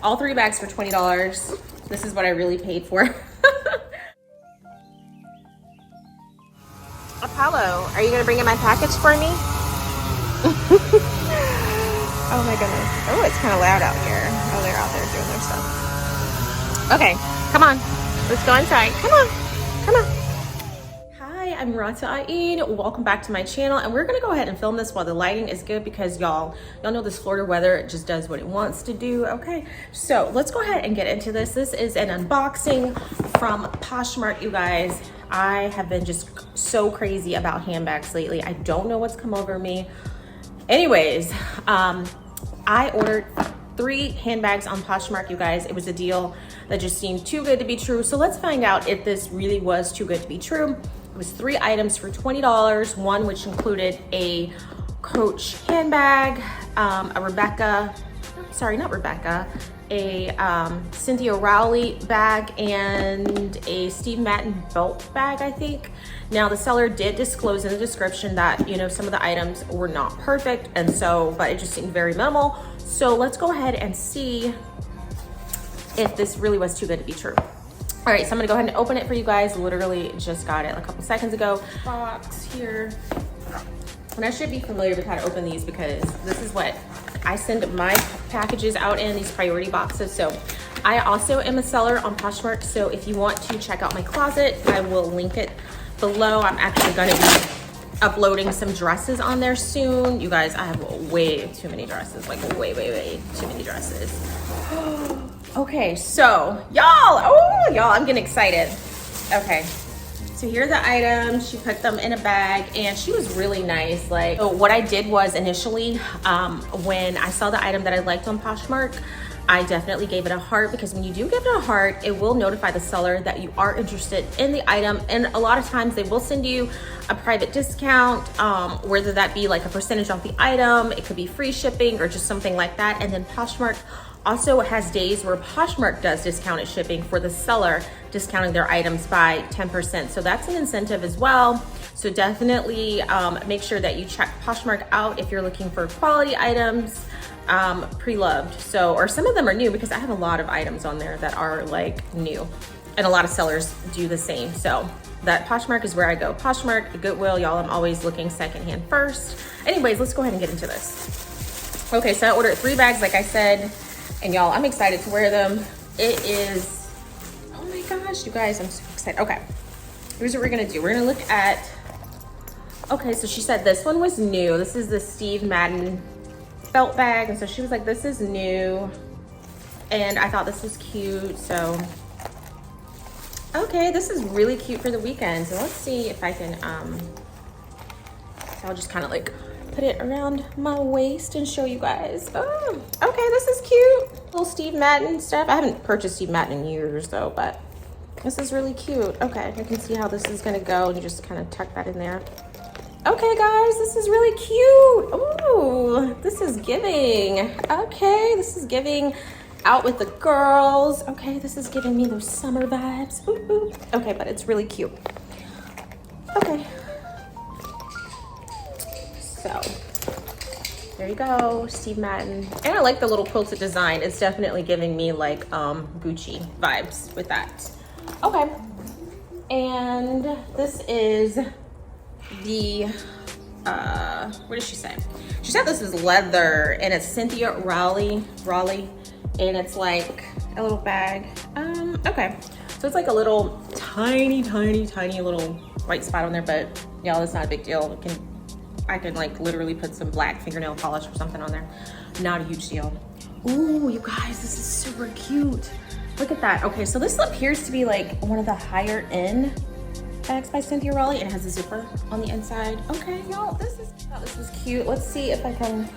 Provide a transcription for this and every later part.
all 3 bags for $20. This is what I really paid for. Apollo, are you gonna bring in my package for me? Oh my goodness. Oh, it's kind of loud out here. Oh, they're out there doing their stuff. Okay, come on. Let's go inside. Come on. Come on. Hi, I'm Rah'tah. Welcome back to my channel. And we're going to go ahead and film this while the lighting is good because y'all know this Florida weather, it just does what it wants to do. Okay, so let's go ahead and get into this. This is an unboxing from Poshmark, you guys. I have been just so crazy about handbags lately. I don't know what's come over me. Anyways, I ordered 3 handbags on Poshmark, you guys. It was a deal that just seemed too good to be true. So let's find out if this really was too good to be true. It was 3 items for $20. One which included a Coach handbag, a Cynthia Rowley bag, and a Steve Madden belt bag, I think. Now the seller did disclose in the description that, you know, some of the items were not perfect, and so, but it just seemed very minimal. So let's go ahead and see if this really was too good to be true. All right, so I'm gonna go ahead and open it for you guys. Literally just got it a couple seconds ago. Box here. And I should be familiar with how to open these because this is what I send my packages out in, these priority boxes. So I also am a seller on Poshmark. So if you want to check out my closet, I will link it below. I'm actually gonna be uploading some dresses on there soon. You guys, I have way too many dresses, like way too many dresses. Okay, so y'all, I'm getting excited. Okay, so here are the items. She put them in a bag and she was really nice. Like, so what I did was initially, when I saw the item that I liked on Poshmark, I definitely gave it a heart, because when you do give it a heart, it will notify the seller that you are interested in the item. And a lot of times they will send you a private discount, whether that be like a percentage off the item, it could be free shipping or just something like that. And then Poshmark also has days where Poshmark does discounted shipping for the seller, discounting their items by 10%. So that's an incentive as well. So definitely make sure that you check Poshmark out if you're looking for quality items, pre-loved. So, or some of them are new, because I have a lot of items on there that are like new, and a lot of sellers do the same. So that Poshmark is where I go. Poshmark, Goodwill, y'all, I'm always looking secondhand first. Anyways, let's go ahead and get into this. Okay, so I ordered 3 bags, like I said. And y'all, I'm excited to wear them. It is, oh my gosh, you guys, I'm so excited. Okay, here's what we're gonna do. We're gonna look at, okay, so she said this one was new. This is the Steve Madden belt bag. And so she was like, this is new. And I thought this was cute, so. Okay, this is really cute for the weekend. So let's see if I can, so I'll just kind of like put it around my waist and show you guys. Oh, okay, this is cute. Little Steve Madden stuff. I haven't purchased Steve Madden in years though, but this is really cute. Okay, I can see how this is gonna go, and you just kind of tuck that in there. Okay guys, this is really cute. Ooh, this is giving. Okay, this is giving out with the girls. Okay, this is giving me those summer vibes. Ooh, ooh. Okay, but it's really cute. Okay. So there you go, Steve Madden. And I like the little quilted design. It's definitely giving me like Gucci vibes with that. Okay, and this is the, what did she say? She said this is leather, and it's Cynthia Rowley, and it's like a little bag. Okay, so it's like a little tiny little white spot on there, but y'all, it's not a big deal. I can like literally put some black fingernail polish or something on there. Not a huge deal. Ooh, you guys, this is super cute. Look at that. Okay, so this appears to be like one of the higher end bags by Cynthia Rowley, and it has a zipper on the inside. Okay, y'all, this is cute. Let's see if I can,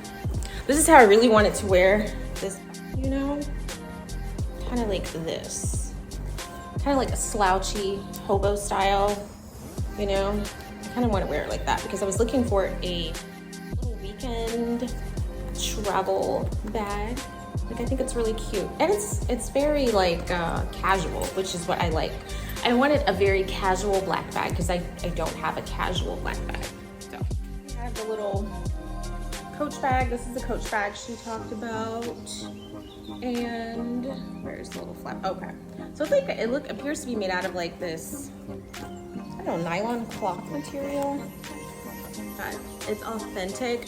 this is how I really wanted to wear this, you know, kind of like this. Kind of like a slouchy hobo style, you know. I kind of want to wear it like that because I was looking for a little weekend travel bag. Like, I think it's really cute, and it's very like casual, which is what I like. I wanted a very casual black bag because I don't have a casual black bag. So I have the little Coach bag. This is the Coach bag she talked about, and Where's the little flap? Okay. So it's like, it appears to be made out of like this, I don't know, nylon cloth material. But it's authentic.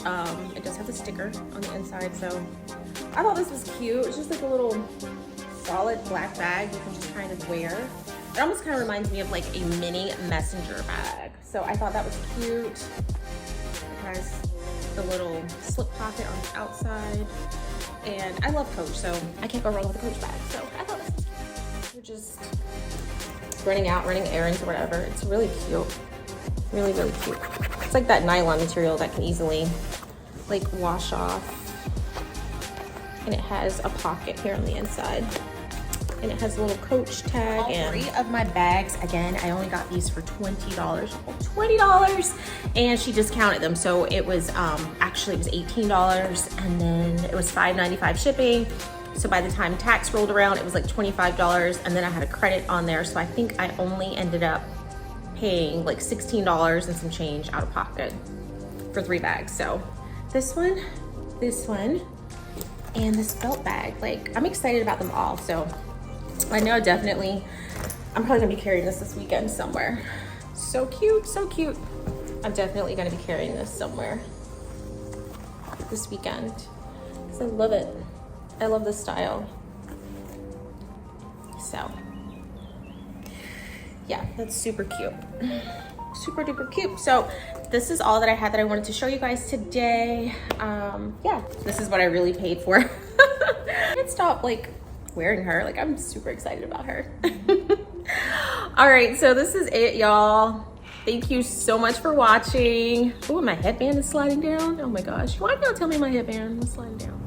It does have the sticker on the inside, so I thought this was cute. It's just like a little solid black bag you can just kind of wear. It almost kind of reminds me of like a mini messenger bag. So I thought that was cute. It has the little slip pocket on the outside. And I love Coach, so I can't go wrong with a Coach bag. So I thought this was cute. You're just running errands or whatever. It's really cute. Really, really cute. It's like that nylon material that can easily like wash off. And it has a pocket here on the inside. And it has a little Coach tag. All and 3 of my bags, again, I only got these for $20. $20! And she discounted them. So it was, actually it was $18 and then it was $5.95 shipping. So by the time tax rolled around, it was like $25 and then I had a credit on there. So I think I only ended up paying like $16 and some change out of pocket for 3 bags. So this one, and this belt bag, like I'm excited about them all. So I know I'm probably gonna be carrying this weekend somewhere. So cute, so cute. I'm definitely gonna be carrying this somewhere this weekend because I love it. I love this style. So yeah, that's super cute. Super duper cute. So this is all that I had that I wanted to show you guys today. Yeah, this is what I really paid for. I can't stop like wearing her. Like I'm super excited about her. All right, so this is it, y'all. Thank you so much for watching. Oh, my headband is sliding down. Oh my gosh, why not tell me my headband was sliding down?